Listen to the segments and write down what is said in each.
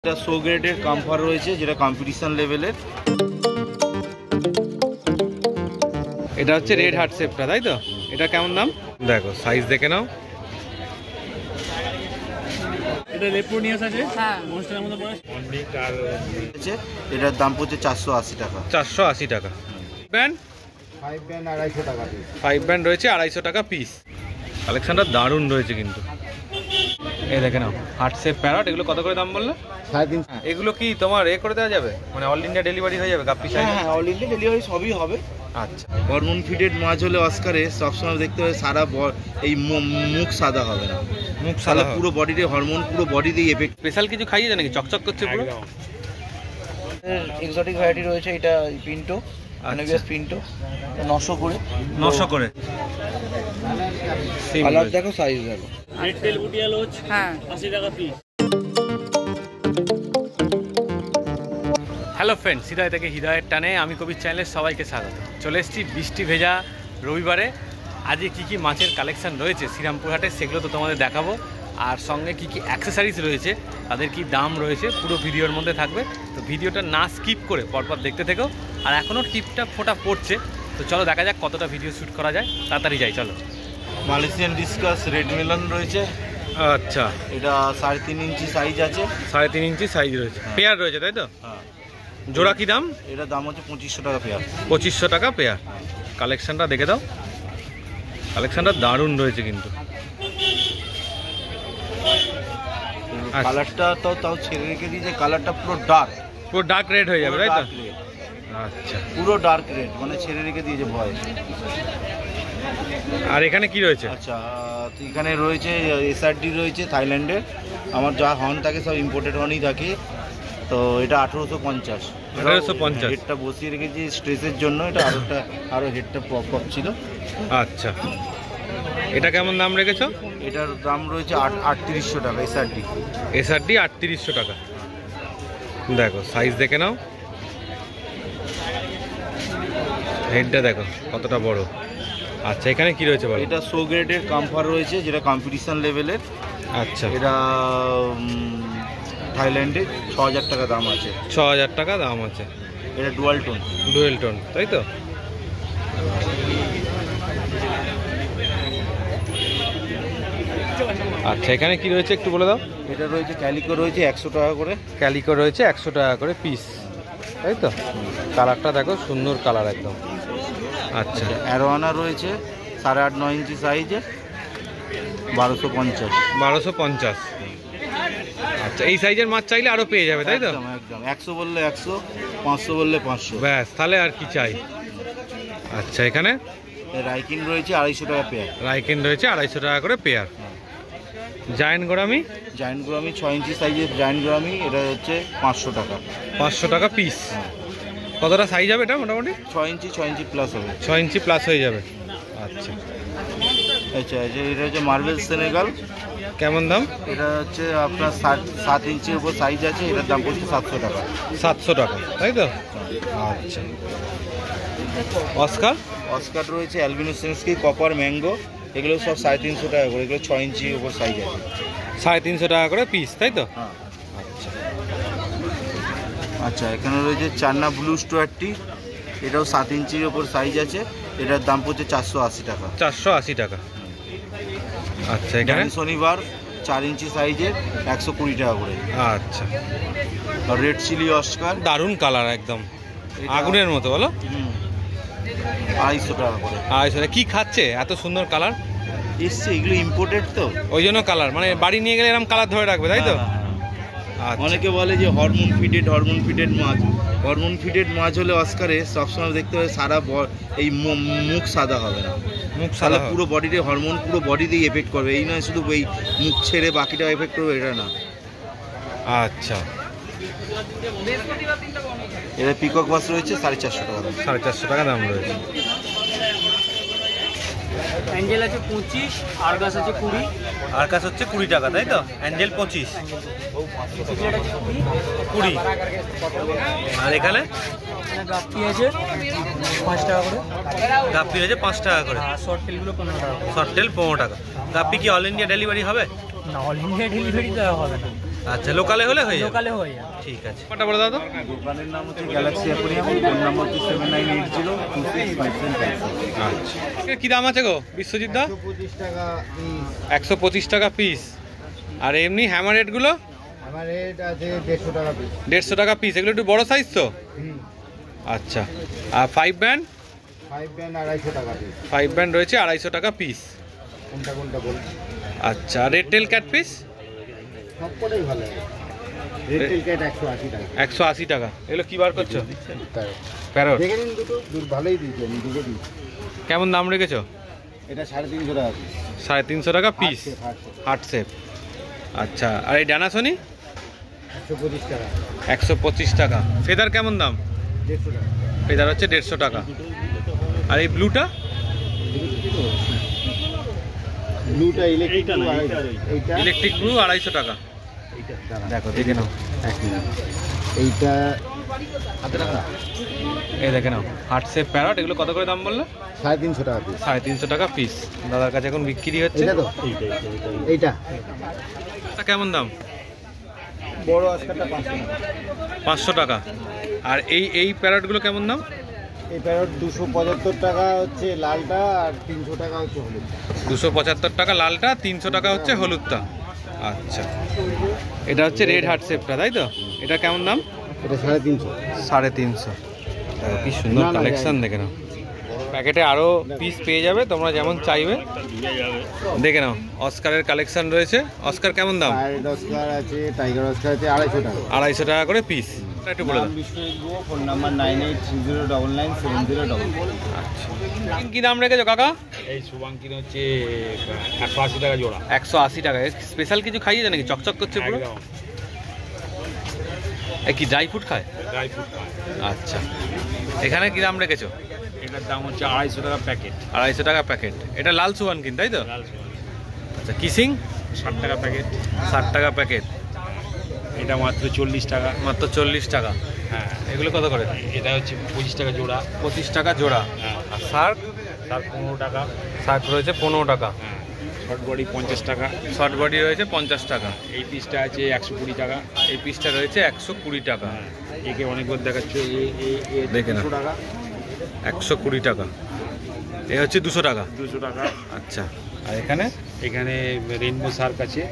এটা শো গ্রেডের কামফার রয়েছে যেটা কম্পিটিশন লেভেলের। এটা হচ্ছে রেড হার্ট শেপটা, তাই তো? এটা কেমন দাম? দেখো সাইজ দেখে নাও। এটা লেপোনিয়াস আছে, হ্যাঁ মনস্টারের মতো পড়ে। এটার দাম পড়ছে 480 টাকা। 480 টাকা। ব্যান্ড 5 ব্যান্ড 250 টাকা পিস। 5 ব্যান্ড রয়েছে 250 টাকা পিস। কালেকশনটা দারুণ রয়েছে কিন্তু। এই দেখে নাও হার্ট শেপ প্যারট, এগুলো কত করে দাম বললে? 350। এগুলো কি তোমার করে দেওয়া যাবে, মানে অল ইন্ডিয়া ডেলিভারি হয়ে যাবে? গাপ্পি সাইজ? হ্যাঁ অল ইন্ডিয়া ডেলিভারি সবই হবে। আচ্ছা, হরমোন ফিডেড মাছ হলে অস্কারে সবসময় দেখতে হবে সারা এই মুখ সাদা হবে না, মুখ সাদা, পুরো বডিতে হরমোন পুরো বডিতেই এফেক্ট। স্পেশাল কিছু খাইয়ে নাকি চকচক করছে পুরো? এক্সোটিক ভ্যারাইটি রয়েছে, এটা পিন্টো, আনুবিয়াস পিন্টো 900 করে। 900 করে। কালার দেখো, সাইজ দেখো। রেড টেল বুটিয়া লোচ, হ্যাঁ 80 টাকা পিস। হ্যালো ফ্রেন্ডস, হৃদয় থেকে হৃদয়ের টানে আমি কবির চ্যানেলের সবাইকে স্বাগত। চলে এসেছি বৃষ্টি ভেজা রবিবারে। আজকে কী কী মাছের কালেকশান রয়েছে শ্রীরামপুর হাটে সেগুলো তো তোমাদের দেখাবো, আর সঙ্গে কী কী অ্যাক্সেসরিজ রয়েছে, তাদের কি দাম রয়েছে, পুরো ভিডিওর মধ্যে থাকবে। তো ভিডিওটা না স্কিপ করে পরপর দেখতে থেকো। আর এখনও টিপটা ফোটা পড়ছে, তো চলো দেখা যাক কতটা ভিডিও শ্যুট করা যায়। তাড়াতাড়ি যাই চলো। মালয়েশিয়ান ডিসকাস রেড মেলন রয়েছে। আচ্ছা, এটা 3.5 ইঞ্চি সাইজ আছে। 3.5 ইঞ্চি সাইজ রয়েছে, পেয়ার রয়েছে তাই তো? হ্যাঁ। জোড়া কি দাম? এটার দাম হচ্ছে 2500 টাকা পেয়ার। 2500 টাকা পেয়ার। কালেকশনটা দেখে দাও, কালেকশনটা দারুণ রয়েছে কিন্তু। কালারটা তাও ছেড়ে রেখে দিয়েছে, কালারটা পুরো ডার্ক রেড হয়ে যাবে তাই তো? আচ্ছা, পুরো ডার্ক রেড, মানে ছেড়ে রেখে দিয়েছে ভয়। আর এখানে কি রয়েছে? আচ্ছা, তো এখানে রয়েছে এসআরডি রয়েছে থাইল্যান্ডের। আমার যা হর্ন থাকে সব ইম্পোর্টেড হর্নই থাকে। তো এটা 1850। হেডটা বসিয়ে রেখেছি স্ট্রেসের জন্য, এটা আরো হেডটা পপ ছিল। আচ্ছা, এটা কেমন দাম রেখেছো? এটার দাম রয়েছে 3800 টাকা। এসআরডি 3800 টাকা। দেখো সাইজ দেখে নাও, হেডটা দেখো কতটা বড়। আচ্ছা, এখানে কি রয়েছে বলো? এটা শো গ্রেডের কামফার রয়েছে যেটা কম্পিটিশন লেভেলের। আচ্ছা, এটা থাইল্যান্ডে 6000 টাকা দাম আছে। 6000 টাকা দাম আছে। এটা ডুয়াল টোন তাই তো? আচ্ছা, এখানে কি রয়েছে একটু বলে দাও। এটা রয়েছে ক্যালিকো রয়েছে 100 টাকা করে। ক্যালিকো রয়েছে 100 টাকা করে পিস, তাই তো? কালারটা দেখো, সুন্দর কালার একদম। আচ্ছা, অ্যারোয়ানা রয়েছে 8.5-9 ইঞ্চি সাইজে 1250। আচ্ছা, এই সাইজের মাছ চাইলে আরো পেয়ে যাবে তাই তো? একদম 100 বললে 100, 500 বললে 500, ব্যাস, তাহলে আর কি চাই। আচ্ছা, এখানে রাইকিন রয়েছে 250 টাকা পেয়ার। রাইকিন রয়েছে 250 টাকা করে পেয়ার। জায়ান্ট গোরামি 6 ইঞ্চি সাইজের জায়ান্ট গোরামি, এটা হচ্ছে 500 টাকা। 500 টাকা পিস। কতটা সাইজ হবে এটা মোটামুটি? 6 ইঞ্চি প্লাস হবে। 6 ইঞ্চি প্লাস হয়ে যাবে। আচ্ছা, এটা হচ্ছে মার্বেল সেনেগাল। কেমন দাম? এটা হচ্ছে আপনার 7 ইঞ্চির উপর সাইজ আছে, এটার দাম পড়ছে 700 টাকা। 700 টাকা তাই তো? আচ্ছা, অস্কার রয়েছে অ্যালবিনো সেন্সকি কপার ম্যাঙ্গো, এগুলো সব 350 টাকা করে। এগুলো 6 ইঞ্চির উপর সাইজ আছে। 350 টাকা করে পিস তাই তো? হ্যাঁ। আচ্ছা, এখানে রয়েছে চান্না ব্লু স্টুয়ার্টটি, এটাও 7 ইঞ্চির ওপর সাইজ আছে, এটার দাম পড়ছে 480 টাকা। 480 টাকা। আচ্ছা, এখানে শনিবার 4 ইঞ্চি সাইজের 120 টাকা করে। আচ্ছা, আর রেড চিলি অস্কার, দারুণ কালার একদম আগুনের মতো, বলো? 250 টাকা করে। 250 টাকা। কি খাচ্ছে এত সুন্দর কালার এসছে? এগুলো ইম্পোর্টেড তো, ওই জন্য কালার, মানে বাড়ি নিয়ে গেলে এরকম কালার ধরে রাখবে তাই তো? আচ্ছা। অনেকে বলে যে হরমোন ফিডেড মাছ। হরমোন ফিডেড মাছ হলে অস্কারে সবসময় দেখতে হবে সারা এই মুখ সাদা হবে না, মুখ সাদা পুরো বডিতে হরমোন পুরো বডিতেই এফেক্ট করবে। এই নয় শুধু এই মুখ ছেড়ে বাকিটা এফেক্ট করবে, এটা না। আচ্ছা, এটা পিকক মাছ রয়েছে 450 টাকা দাম। 450 টাকা দাম রয়েছে। অ্যাঞ্জেল আছে 25, আরগাস আছে 20। আরগাস হচ্ছে 20 টাকা তাই তো? অ্যাঞ্জেল 25, সিগলেট আছে 20। আর এখানে গাপ্পি আছে 5 টাকা করে। গাপ্পি হচ্ছে 5 টাকা করে। আর শর্ট টেলগুলো 15 টাকা। শর্ট টেল 15 টাকা। গাপ্পি কি অল ইন্ডিয়া ডেলিভারি হবে? না, অল ইন্ডিয়া ডেলিভারি দেওয়া হবে না। আচ্ছা, লোকালে হলে হয়ে যাবে। লোকালে হয়ে যাবে। ঠিক আছে, কটা বলে দাও তো। দোকানের নাম হচ্ছে গ্যালাক্সি অ্যাকোয়ারিয়াম, ফোন নাম্বার হচ্ছে 7980265757। আচ্ছা, কি দাম আছে গো বিশ্বজিৎ দা? 125 টাকা পিস। 125 টাকা পিস। আর এমনি হ্যামার রেটগুলো? আমার রেট আছে 150 টাকা পিস। 150 টাকা পিস। এগুলো একটু বড় সাইজ তো? আচ্ছা। আর 5 ব্যান্ড? 5 ব্যান্ড 250 টাকা পিস। 5 ব্যান্ড রয়েছে 250 টাকা পিস। কোনটা কোনটা বলুন? আচ্ছা, রেড টেল ক্যাট পিস? সবকটাই ভালো লাগে। রেড টেল ক্যাট 180 টাকা। 180 টাকা। এগুলো কি বার করছো? প্যারট। প্যারট। দেখে নিন দুটো, ভালোই দিয়েছি আমি, দুটো দিয়েছি। কেমন দাম রেখেছো? এটা 350 টাকা পিস। 350 টাকা পিস। Heart shape. আচ্ছা, আর এই ডানাসনি? 125 টাকা। 125 টাকা। ফেদার কেমন দাম? 150 টাকা। ফেদার হচ্ছে 150 টাকা। আর এই ব্লুটা? ব্লুটা ইলেকট্রিক, এইটা ইলেকট্রিক ব্লু 250 টাকা। দেখো, দেখে নাও। এক মিনিট। এইটা হাতে রাখা এই দেখে নাও, হার্ট শেপ প্যারট। এগুলো কত করে দাম বললে? 350 টাকা পিস। 350 টাকা পিস। দাদার কাছে এখন বিক্রি হচ্ছে। এটা তো এইটা তা কেমন দাম? বড় আজকালটা 500 টাকা। 500 টাকা। আর এই প্যারটগুলো কেমন দাম? এই প্যারট 275 টাকা হচ্ছে লালটা, আর 300 টাকা হচ্ছে হলুদ। 275 টাকা লালটা, 300 টাকা হচ্ছে হলুদটা। আচ্ছা, এটা হচ্ছে রেড হার্ট শেপটা, তাই তো? এটা কেমন দাম? এটা 350। 350। দেখো কি সুন্দর কালেকশন, দেখে নাও। প্যাকেটে আরও পিস পেয়ে যাবে, তোমরা যেমন চাইবে। দেখে নাও, অস্কারের কালেকশন রয়েছে। অস্কার কেমন দাম? পাইরেট অস্কার আছে, টাইগার অস্কার আছে 250 টাকা। 250 টাকা করে পিস। একটু বলে দাও। Phone number 9830997000। আচ্ছা, কি দাম রেখেছো কাকা? এই শুভাঙ্কির হচ্ছে 180 টাকা জোড়া। 180 টাকা। স্পেশাল কিছু খাইয়েছে নাকি? চকচক করছে পুরো। একদম এ কি ড্রাই ফ্রুট খায়? ড্রাই ফ্রুট খায়। আচ্ছা, এখানে কি দাম রেখেছো? এটার দাম হচ্ছে 250 টাকা প্যাকেট। 250 টাকা প্যাকেট। এটা লাল সুবানকিন, তাই তো? লাল শুভাঙ্কি আচ্ছা, কিসিং? 60 টাকা প্যাকেট। 60 টাকা প্যাকেট। এটা মাত্র 40 টাকা। মাত্র 40 টাকা। হ্যাঁ, এগুলো কত করে? এটা হচ্ছে 25 টাকা জোড়া। 25 টাকা জোড়া। হ্যাঁ, আর শার্ক? তার 15 টাকা। শার্ক রয়েছে 15 টাকা। হ্যাঁ, শর্ট বডি 50 টাকা। শর্ট বডি রয়েছে 50 টাকা। এই পিসটা আছে 120 টাকা। এই পিসটা রয়েছে 120 টাকা। হ্যাঁ, একে অনেকবার দেখাচ্ছে। দেখে নাও। 200 টাকা। 120 টাকা। এ হচ্ছে 200 টাকা। 200 টাকা। আচ্ছা, আর এখানে? এখানে রেইনবো শার্ক আছে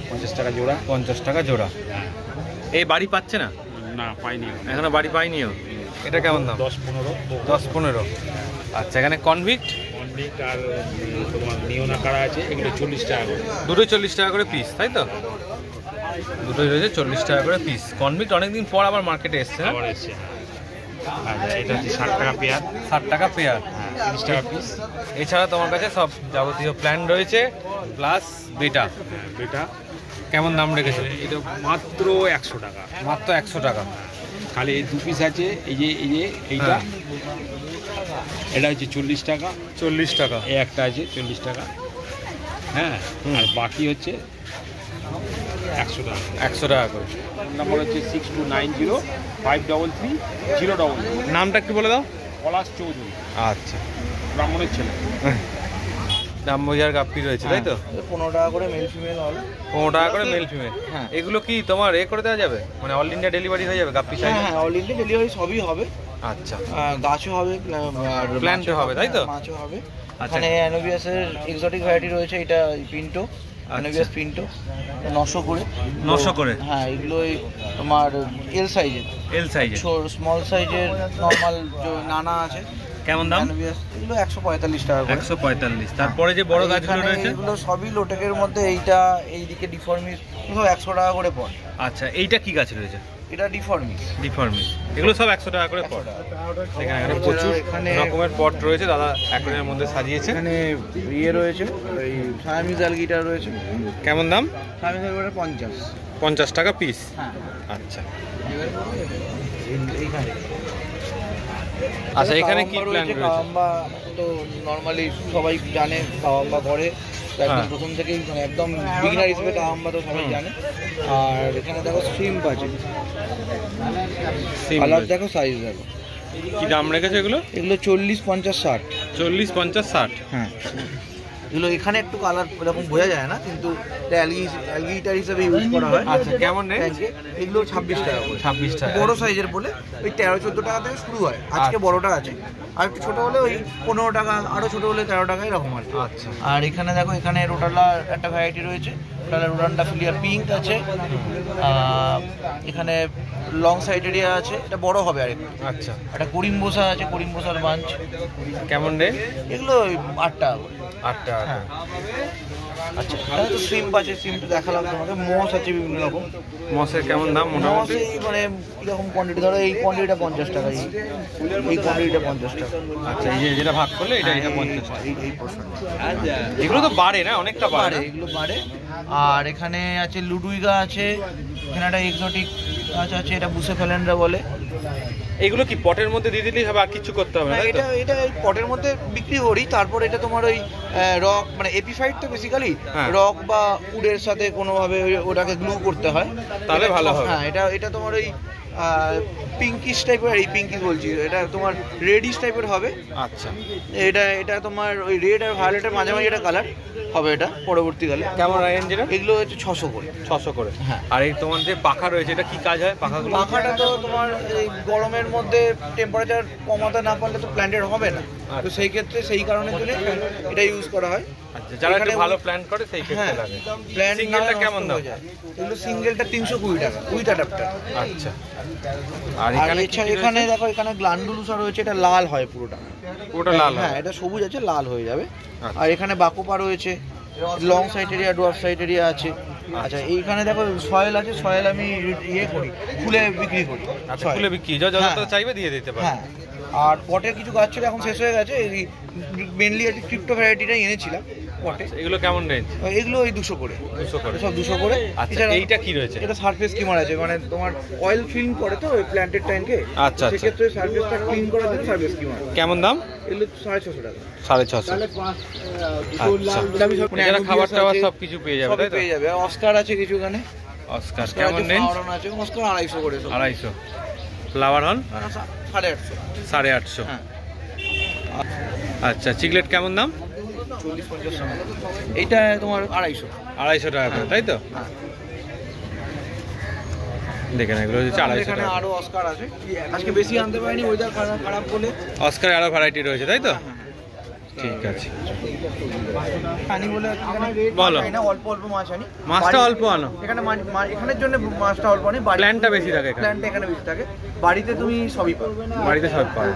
50 টাকা জোড়া। 50 টাকা জোড়া। হ্যাঁ, এই বাড়ি পাচ্ছে না না পাইনি এখনো? বাড়ি পাইনিও। এটা কেমন দাম? 10-15। 10-15। আচ্ছা, এখানে কনভিক্ট? কনভিক্ট আর তোমার নিওনাকারা আছে, এগুলো 40 টাকা করে। দুটোই 40 টাকা করে পিস, তাই তো? দুটোই রয়েছে 40 টাকা করে পিস। কনভিক্ট অনেকদিন পর আবার মার্কেটে এসছে। আবার এসছে। আচ্ছা, এটা হচ্ছে 60 টাকা পেয়ার। 60 টাকা পেয়ার। 30 টাকা পিস। এছাড়া তোমার কাছে সব যাবতীয় প্ল্যান রয়েছে, প্লাস বেটা। এটা কেমন দাম রেখেছো? এটা মাত্র 100 টাকা। মাত্র 100 টাকা। খালি এই 2 পিস আছে। এইটা হ্যাঁ। এটা হচ্ছে 40 টাকা। 40 টাকা। এই একটা আছে 40 টাকা। হ্যাঁ, আর বাকি হচ্ছে 100 টাকা। 100 টাকা করে। নাম্বার হচ্ছে 6290533000। নামটা একটু বলে দাও। পলাশ চৌধুরী, আচ্ছা, ব্রাহ্মণের ছেলে। দামবাজার গাপ্পি রয়েছে, তাই তো? 15 টাকা করে মেল ফিমেল হল। 15 টাকা করে মেল ফিমেল। হ্যাঁ। এগুলো কি তোমার করে দেওয়া যাবে? মানে অল ইন্ডিয়া ডেলিভারি হয়ে যাবে গাপ্পি সাইজ? হ্যাঁ, অল ইন্ডিয়া ডেলিভারি সবই হবে। আচ্ছা, গাছও হবে, আর প্ল্যান্টও হবে, তাই তো? মাছও হবে। আচ্ছা। এখানে অ্যানোবিয়াসের এক্সোটিক ভ্যারাইটি রয়েছে। এটা পিন্টো, অ্যানোবিয়াস পিন্টো 900 করে। 900 করে। হ্যাঁ, এগুলো তোমার এল সাইজের। এল সাইজে। স্মল সাইজের নরমাল নানা আছে। কেমন দাম? অ্যানোবিয়াস এগুলো 145 টাকা করে। 145। তারপরে যে বড় গাছগুলো এখানে রয়েছে? এগুলো সবই লোটেকের মধ্যে। এইটা এইদিকে ডিফর্মিস, সব 100 টাকা করে পড়ে। আচ্ছা, এইটা কি গাছ রয়েছে? এটা ডিফর্মিস। ডিফর্মিস। এগুলো সব 100 টাকা করে পড়ে। এখানে প্রচুর রকমের পট রয়েছে, দাদা অ্যাকোয়ারিয়ামের মধ্যে সাজিয়েছে। এখানে রয়েছে, এই সায়ামিজ অ্যালগিটার রয়েছে। কেমন দাম? সায়ামিজ অ্যালগিটার 50। 50 টাকা পিস। হ্যাঁ, আচ্ছা। এইখানে আচ্ছা, এখানে কি প্ল্যান রয়েছে? কাওয়াম্বা তো নরমালি সবাই জানে, কাওয়াম্বা করে একদম হ্যাঁ। প্রথম থেকেই, মানে একদম বিগিনার হিসেবে কাওয়াম্বা তো সবাই জানে। আর এখানে দেখো শ্রিম্প আছে, Shrimp কালার রয়েছে। দেখো, সাইজ দেখো। কি দাম রেখেছে এগুলো? এগুলো 40, 50, 60। 40, 50, 60। হ্যাঁ, এগুলো এখানে একটু কালার এরকম বোঝা যায় না, কিন্তু অ্যালগিটার হিসেবে ইউজ করা হয়। আচ্ছা, কেমন রেট? এগুলো 26 টাকা করে। 26 টাকা। বড় সাইজের বলে ওই 13-14 টাকা থেকে শুরু হয়। আজকে বড়টা আছে, আর একটু ছোট হলে ওই 15 টাকা, আরো ছোট হলে 13 টাকা এরকম আর কি। আচ্ছা। আর এখানে দেখো, এখানে রোটালার একটা ভ্যারাইটি রয়েছে, রোটান্ডা ফিলিয়া পিঙ্ক আছে, এখানে লং সাইডেরিয়া আছে, এটা বড় হবে আরেকটু। আচ্ছা। একটা করিমবোসা আছে, করিমবোসার বাঞ্চ। কেমন রেট? এগুলো 8 টাকা করে। 8 টাকা। হ্যাঁ। আচ্ছা, এখানে তো সিম্প আছে, সিম্প দেখালাম তোমাকে। মস আছে বিভিন্ন রকম। মসের কেমন দাম মস মোটামুটি? এই মানে কিরকম কোয়ান্টিটি, ধরো এই কোয়ান্টিটিটা 50 টাকা, এই কোয়ান্টিটিটা 50 টাকা। আচ্ছা, এই যে যেটা ভাগ করলে এটা 50 টাকা। এই পোর্শন এগুলো তো বাড়ে না, অনেকটা বাড়ে। এগুলো বাড়ে। আর এখানে আছে লুডুইগা আছে, এখানে একটা এক্সোটিক গাছ আছে, এটা বুসে ফেলেন্ডা বলে। এগুলো কি পটের মধ্যে দিয়ে দিলেই হবে, আর কিছু করতে হবে না? এটা এটা পটের মধ্যে বিক্রি করি, তারপর এটা তোমার ওই রক মানে এপিফাইট তো বেসিক্যালি রক বা উডের সাথে কোনোভাবে ওটাকে গ্লু করতে হয়, তাহলে ভালো হবে। হ্যাঁ, এটা তোমার ওই পিঙ্কিশ টাইপের, এই পিঙ্কিশ বলছি, এটা তোমার রেডিশ টাইপের হবে। আচ্ছা। এটা তোমার ওই রেড আর ভায়োলেটের মাঝামাঝি একটা কালার হবে এটা পরবর্তীকালে। কেমন রেঞ্জ এটা? এগুলো হচ্ছে 600 করে। 600 করে। হ্যাঁ। আর এই তোমার যে পাখা রয়েছে, এটা কি কাজ হয় পাখাগুলো? পাখাটা তো তোমার এই গরমের মধ্যে টেম্পারেচার কমাতে না পারলে তো প্ল্যান্টেড হবে না, তো সেই ক্ষেত্রে সেই কারণের জন্য এটা ইউজ করা হয়। আচ্ছা, যারা একটু ভালো প্ল্যান করে সেই ক্ষেত্রে লাগে। প্ল্যান্ট সিঙ্গেলটা কেমন দাম? এগুলো সিঙ্গেলটা 320 টাকা উইথ অ্যাডাপ্টার। আচ্ছা। আর এখানে দেখো, এখানে গ্ল্যান্ডুলুসা রয়েছে, এটা লাল হয় পুরোটা। পুরোটা লাল? হ্যাঁ, এটা সবুজ আছে, লাল হয়ে যাবে। আর এখানে বাকোপা রয়েছে, লং সাইটেরিয়া, ডোয়ার্ফ সাইটেরিয়া আছে। আচ্ছা, এইখানে দেখো সয়েল আছে, সয়েল আমি ইয়ে করি, খুলে বিক্রি করি। আচ্ছা, খুলে বিক্রি যত চাইবে দিয়ে দিতে পারে। হ্যাঁ। আর পটের কিছু গাছ ছিল, এখন শেষ হয়ে গেছে। এই মেনলি আছে ক্রিপ্টো ভ্যারাইটিটাই এনেছিলাম পটে। এগুলো কেমন রেঞ্জ? এগুলো ওই 200 করে। 200 করে, সব 200 করে। আচ্ছা, এইটা কি রয়েছে? এটা সারফেস স্কিমার আছে, মানে তোমার অয়েল ফিল্ম করে তো ওই প্ল্যান্টেড ট্যাঙ্কে। আচ্ছা। সেক্ষেত্রে সারফেসটা ক্লিন করার জন্য সারফেস স্কিমার। কেমন দাম? এগুলো 650 টাকা। 650। আচ্ছা, খাবার টাবার সব কিছু পেয়ে যাবে, তাই তো? পেয়ে যাবে। অস্কার আছে কিছু এখানে। অস্কার কেমন রেঞ্জ? আছে অস্কার 250 করে। 250। ফ্লাওয়ার হল 850। 850। হ্যাঁ। আচ্ছা, চিকলেট কেমন দাম? 40-50 টাকা। এইটা তোমার 250। 250 টাকা করে, তাই তো? দেখেন, এগুলো হচ্ছে 250 এখানে টাকা। আরো অস্কার আছে, আজকে বেশি আনতে পারিনি, ওয়েদার খারাপ বলে। অস্কার আরো ভ্যারাইটি রয়েছে, তাই তো? ঠিক আছে, আনি বলে বলো। অল্প অল্প মাছ আনি। মাছটা অল্প আনো এখানে, এখানের জন্য মাছটা অল্প আনি। প্ল্যানটা বেশি থাকে এখানে। প্ল্যানটা এখানে বেশি থাকে, বাড়িতে তুমি সবই পাবে। বাড়িতে সব পাবে।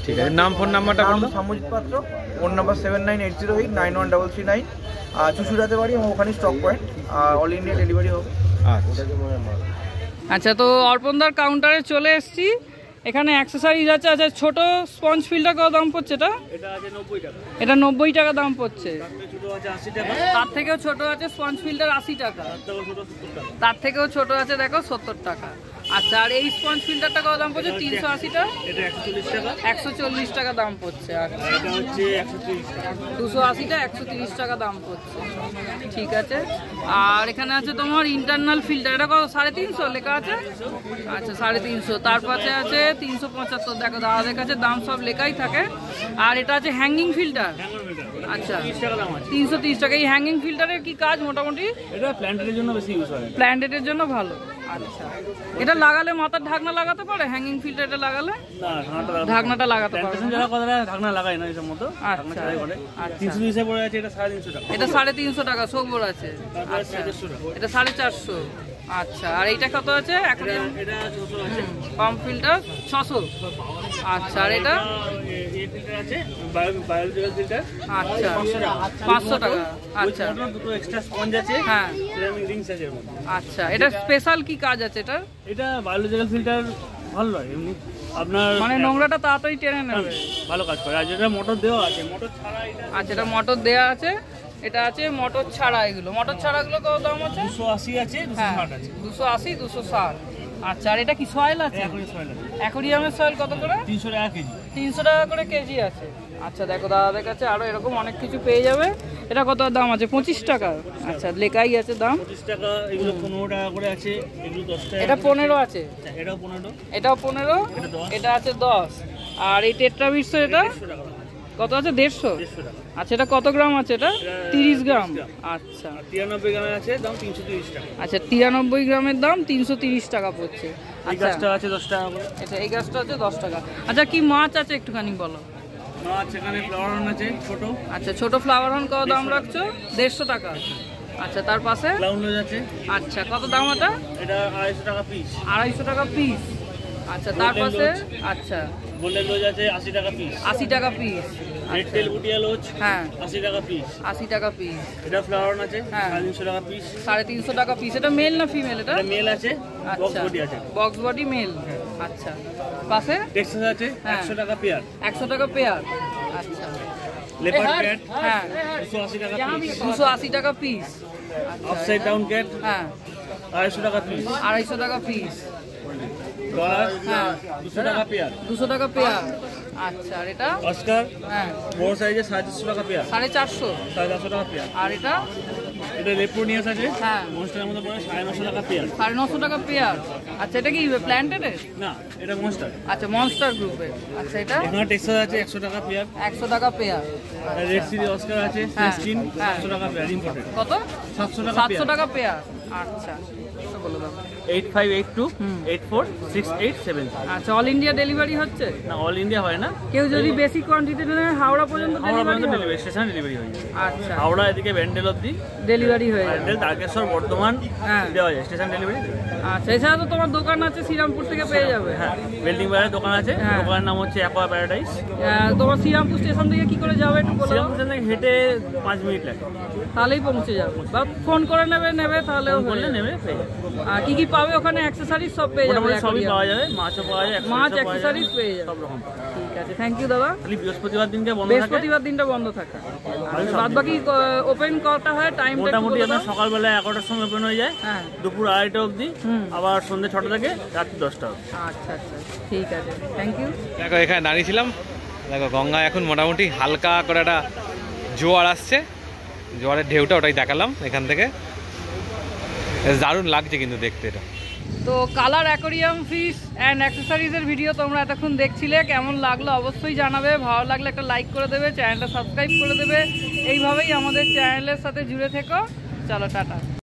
ঠিক আছে, নাম ফোন নাম্বারটা বলো। সামজিৎ পাত্র, ফোন নাম্বার 7980891339। আর চুচুড়াতে বাড়ি, এবং ওখানে stock point, all India delivery হবে। আচ্ছা, তো অর্পণদার কাউন্টারে চলে এসেছি। এখানে অ্যাক্সেসরিজ আছে। আচ্ছা, ছোট স্পঞ্জ ফিল্টার কত দাম পড়ছে? এটা 90 টাকা দাম পড়ছে। তার থেকেও ছোট আছে স্পঞ্জ ফিল্টার 80 টাকা। তার থেকেও ছোট আছে দেখো 70 টাকা। আচ্ছা, আর এই স্পঞ্জ ফিল্টারটা কত দাম পড়ছে? 380 টাকা। 140 টাকা দাম পড়ছে। আচ্ছা, 280 টাকা, 130 টাকা দাম পড়ছে। ঠিক আছে। আর এখানে আছে তোমার ইন্টারনাল ফিল্টার, এটা কত? 350 লেখা আছে। আচ্ছা, 350। তার পাশে আছে 375। দেখো দাদাদের কাছে দাম সব লেখাই থাকে। আর এটা আছে হ্যাঙ্গিং ফিল্টার। আচ্ছা, 330 টাকা। এই হ্যাঙ্গিং ফিল্টারের কি কাজ মোটামুটি? এটা প্ল্যান্টের জন্য বেশি ইউজ হয়। প্ল্যান্টের জন্য ভালো। আচ্ছা, এটা লাগালে মাথার ঢাকনা লাগাতে পারে? হ্যাঙ্গিং ফিল্টারটা লাগালে ঢাকনাটা লাগাতে পারে। যারা কথা ঢাকনা লাগায় না এসব মতো। আচ্ছা, 300 হিসেবে পড়ে আছে। এটা 350 টাকা। এটা 350 টাকা সবর আছে। আচ্ছা, এটা 450। আচ্ছা, আর এইটা কত আছে? এটা 600 আছে। Pump filter 600। আচ্ছা, আর এটা ফিল্টার আছে, বায়োলজিক্যাল ফিল্টার। আচ্ছা, 500 টাকা। আচ্ছা, দুটো এক্সট্রা স্পঞ্জ আছে। হ্যাঁ, সিরামিক রিংস আছে এর মধ্যে। আচ্ছা, এটা স্পেশাল কি কাজ আছে এটা? এটা বায়োলজিক্যাল ফিল্টার ভালো হয় এমনি, আপনার মানে নোংরাটা তাড়াতাড়ি টেনে নেবে, ভালো কাজ করে। আর যেটা মোটর দেওয়া আছে, মোটর ছাড়া এটা। আচ্ছা, এটা মোটর দেওয়া আছে। এটা আছে মোটর ছাড়া। এগুলো মোটর ছাড়াগুলো কত দাম আছে? 280 আছে, 260 আছে। 280, 260। আচ্ছা, আর এটা কি সয়েল আছে? অ্যাকোরিয়ামের সয়েল কত করে? 300 টাকা কেজি। 300 টাকা করে কেজি আছে। আচ্ছা, দেখো দাদাদের কাছে আরো এরকম অনেক কিছু পেয়ে যাবে। এটা কত দাম আছে? 25 টাকা। আচ্ছা, লেখাই আছে দাম 25 টাকা। এগুলো 15 টাকা করে আছে, এগুলো 10 টাকা। এটা 15 আছে। এটাও 15। এটাও 15। এটা আছে 10। আর এই টেট্রাবিটস এটা কত আছে? 150? 150 টাকা। আচ্ছা, এটা কত গ্রাম আছে? এটা 30 গ্রাম। আচ্ছা, আর 93 গ্রামের আছে দাম 330 টাকা। আচ্ছা, 93 গ্রামের দাম 330 টাকা পড়ছে। এই আচ্ছা, গাছটা আছে 10 টাকা করে। আচ্ছা, এই গাছটা আছে 10 টাকা। আচ্ছা, কি মাছ আছে একটুখানি বলো। মাছ এখানে ফ্লাওয়ার হর্ন আছে ছোট। আচ্ছা, ছোট ফ্লাওয়ার হর্ন কত দাম রাখছো? 150 টাকা। আচ্ছা, তার পাশে? ক্লাউন রোজ আছে। আচ্ছা, কত দাম এটা? এটা 250 টাকা পিস। 250 টাকা পিস। আচ্ছা, তার Golden পাশে? Lodge। আচ্ছা, গোল্ডেন রোজ আছে 80 টাকা পিস। 80 টাকা পিস। রেড টেল বুটিয়া লোজ হ্যাঁ, 80 টাকা পিস। 80 টাকা পিস। এটা ফ্লাওয়ার হর্ন আছে হ্যাঁ। 350 টাকা পিস। 350 টাকা পিস। এটা মেল না ফিমেল? এটা এটা মেল আছে, বক্স আচ্ছা, বডি আছে। Box body mail. আচ্ছা, পাশে? টেক্সাস আছে হ্যাঁ। 100 টাকা পেয়ার। 100 টাকা পেয়ার। আচ্ছা, লেপার্ড ক্যাট হ্যাঁ, 280 টাকা পিস। 280 টাকা পিস। আচ্ছা, আপসাইড ডাউন ক্যাট হ্যাঁ, 250 টাকা পিস। 250 টাকা পিস। ডলার হ্যাঁ, 200 টাকা পেয়ার। 200 টাকা পেয়ার। আচ্ছা, আর এটা? অস্কার হ্যাঁ, বড় সাইজে 450 টাকা পেয়ার। 450। 450 টাকা পেয়ার। আর এটা? এটা লেপ্রোনিয়াস আছে হ্যাঁ, মনস্টারের মধ্যে পড়ে 950 টাকা পেয়ার। 950 টাকা পেয়ার। আচ্ছা, এটা কি প্ল্যান্টেডের? না, এটা মনস্টার। আচ্ছা, মনস্টার গ্রুপের। আচ্ছা, এটা এখানে টেক্সাস আছে 100 টাকা পেয়ার। 100 টাকা পেয়ার। রেড সিটি অস্কার আছে হ্যাঁ, 16 হ্যাঁ। 700 টাকা পেয়ার ইম্পোর্টেড। কত? 700 টাকা 700 পেয়ার। টাকা পেয়ার। আচ্ছা, তো বলে দাও। 8582 হুম। 846870। আচ্ছা, অল ইন্ডিয়া ডেলিভারি হচ্ছে? না, অল ইন্ডিয়া হয় না, কেউ যদি বেশি কোয়ান্টিটি নেয় হাওড়া পর্যন্ত হাওড়া ডেলিভারি পর্যন্ত হবে? ডেলিভারি স্টেশন ডেলিভারি হয়ে যায়। আচ্ছা, হাওড়া এদিকে ব্যান্ডেল অবধি ডেলিভারি হয়ে যাবে। ব্যান্ডেল তারকেশ্বর বর্ধমান হ্যাঁ, দেওয়া যায় স্টেশন ডেলিভারি। আচ্ছা, এছাড়া তো তোমার দোকান আছে শ্রীরামপুর থেকে পেয়ে যাবে। হ্যাঁ, বিল্ডিং বাজারের দোকান আছে, হ্যাঁ। দোকানের নাম হচ্ছে অ্যাকোয়া প্যারাডাইস। তোমার শ্রীরামপুর স্টেশন থেকে কি করে যাবে একটু বলো। শ্রীরামপুর থেকে হেঁটে 5 মিনিট লাগে। তাহলেই পৌঁছে যাবে, বা ফোন করে নেবে তাহলেও ফোন হয়ে করলে যাবে। নেবে পেয়ে যাবে। আর কি কি পাবে ওখানে? অ্যাক্সেসরিজ সব পেয়ে যাবে? মোটামুটি সবই aquarium? পাওয়া যাবে, মাছও পাওয়া যায়, মাছ accessories পাওয়া অ্যাক্সেসরিজ যাবে, পেয়ে যাবে। সব রকম পাওয়া যায়। ঠিক আছে, থ্যাংক ইউ দাদা। খালি বৃহস্পতিবার দিনকে বন্ধ থাকে। বৃহস্পতিবার দিনটা বন্ধ থাকে। বাদ বাকি ওপেন কটা হয়? টাইমটা মোটামুটি আপনার সকালবেলা 11টার সময় ওপেন হয়ে যায়, হ্যাঁ, দুপুর 2:30 অবধি, হুম। আবার সন্ধ্যে 6টা থেকে রাত্রি 10টা অবধি। আচ্ছা আচ্ছা, ঠিক আছে, থ্যাংক ইউ। দেখো এখানে দাঁড়িয়েছিলাম, দেখো গঙ্গা এখন মোটামুটি হালকা করে একটা জোয়ার আসছে, জোয়ারের ঢেউটা ওটাই দেখালাম এখান থেকে। বেশ দারুণ লাগছে কিন্তু দেখতে এটা। তো কালার অ্যাকোরিয়াম ফিশ অ্যান্ড অ্যাক্সেসরিজের ভিডিও তোমরা এতক্ষণ দেখছিলে, কেমন লাগলো অবশ্যই জানাবে। ভালো লাগলে একটা লাইক করে দেবে, চ্যানেলটা সাবস্ক্রাইব করে দেবে। এইভাবেই আমাদের চ্যানেলের সাথে জুড়ে থেকো। চলো, টাটা।